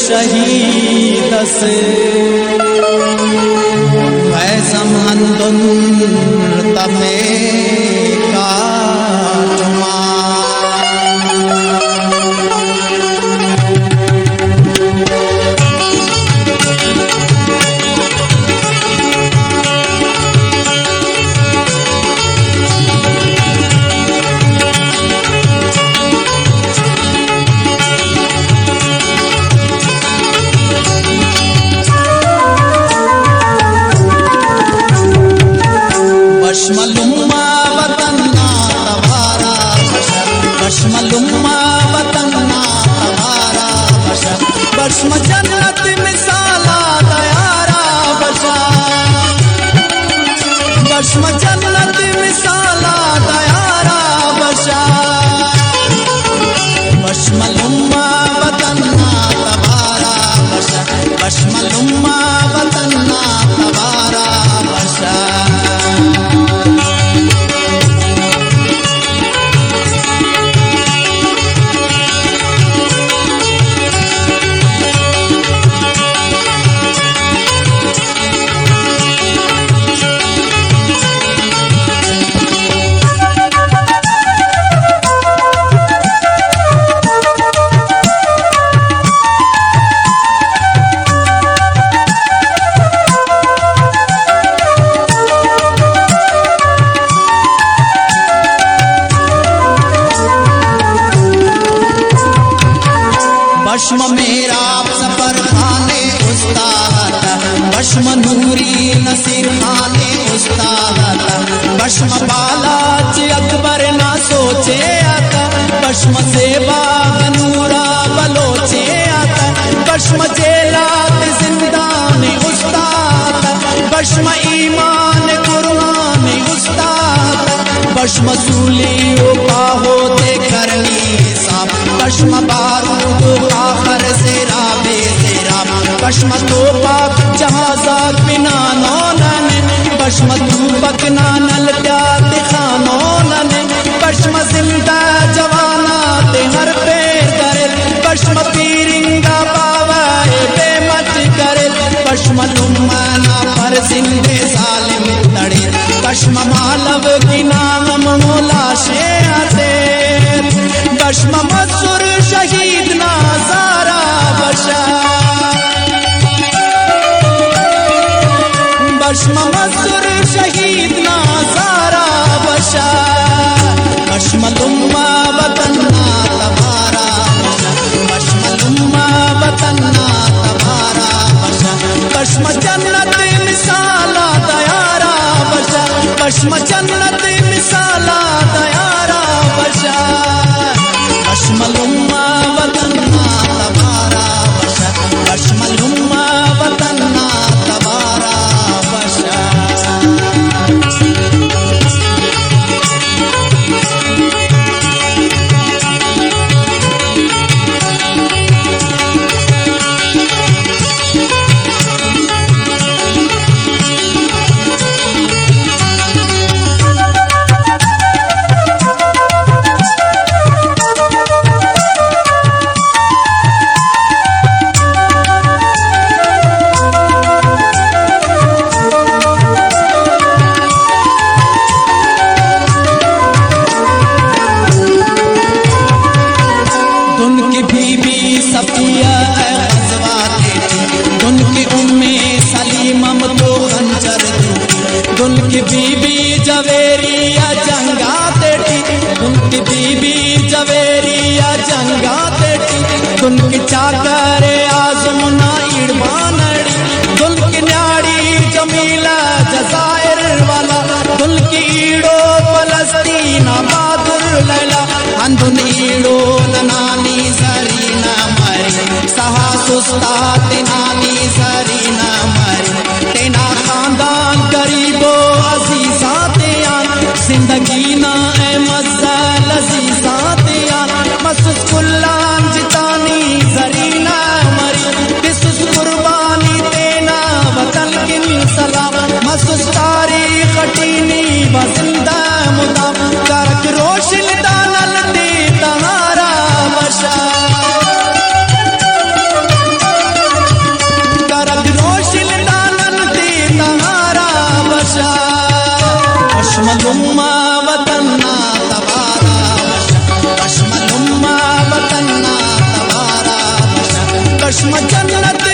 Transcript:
शहीद से फैज़म अंदुन तफे काटमा बशमलुम्मा वतन्ना तबारा बशर बशमलुम्मा वतन्ना तबारा बशर बशम जन्नत मिसाला दयारा बशर बशम जन्नत मिसाला दयारा बशर बशमलुम्मा वतन्ना तबारा बशर बशमलुम्मा वतन्ना तबारा बशर बशम मेरा सफर खाने उस्ताद बशम नूरी नसीर खाने उस्ताद बशम बालाच अकबर ना सोचे आता बशम से बागनूरा बलोचे आता बशम जेलात जिंदान उस्ताद बशम ईमान कुरान उस्ताद बशम सूली उपा होते करनी साफ बशम बारूद आखर से राबे से राब बशम तोपा जहाजात बिना नौनन बशम धूपक नानल त्यात खानौनन बशम जिंदा जवानात हर पेर करे बशम पीरिंगा पावे बेमत करे बशम लुम्माना पर जिंदे सालिम तड़े बशम मालव की नाम मोला शे आते बशम मसूर शहीद नाजारा बशर बशम मसूर शहीद नाजारा बशर बशमलुम्मा वतन्ना तबारा बशर बशमलुम्मा वतन्ना तबारा बशर बशम जन्नत मिसाला दयारा बशर बशम जन्नत मिसाला दयारा बशर बशमलुम्मा वतन्ना तबारा बशर बशमलुम्मा वतन्ना तबारा बशर उनकी बीबी जवेरिया जंगा देती उनकी बीबी जवेरिया जंगा देती उनकी चाकर आजम ना इड़बानड़ी उनकी न्याड़ी जमीला जजायर वाला उनकी ईड़ो फलस्तीना बहादुर लैला अंधुन ईड़ो नानी जरीना मरी सहा सुस्ता नानी जरीना मरी तेना खानदान गरीबो अजीजा तेयान जिंदगी ना ए मज़ा लजीजा तेयान मसूस कुल्लान जितानी जरीना मरी बिसुस कुर्बानी तेना वतन किन सलाम मसूस तारीख टीनी बजिंदा मुदाम करक रोशन दानल दे तहारा बशर जन्नत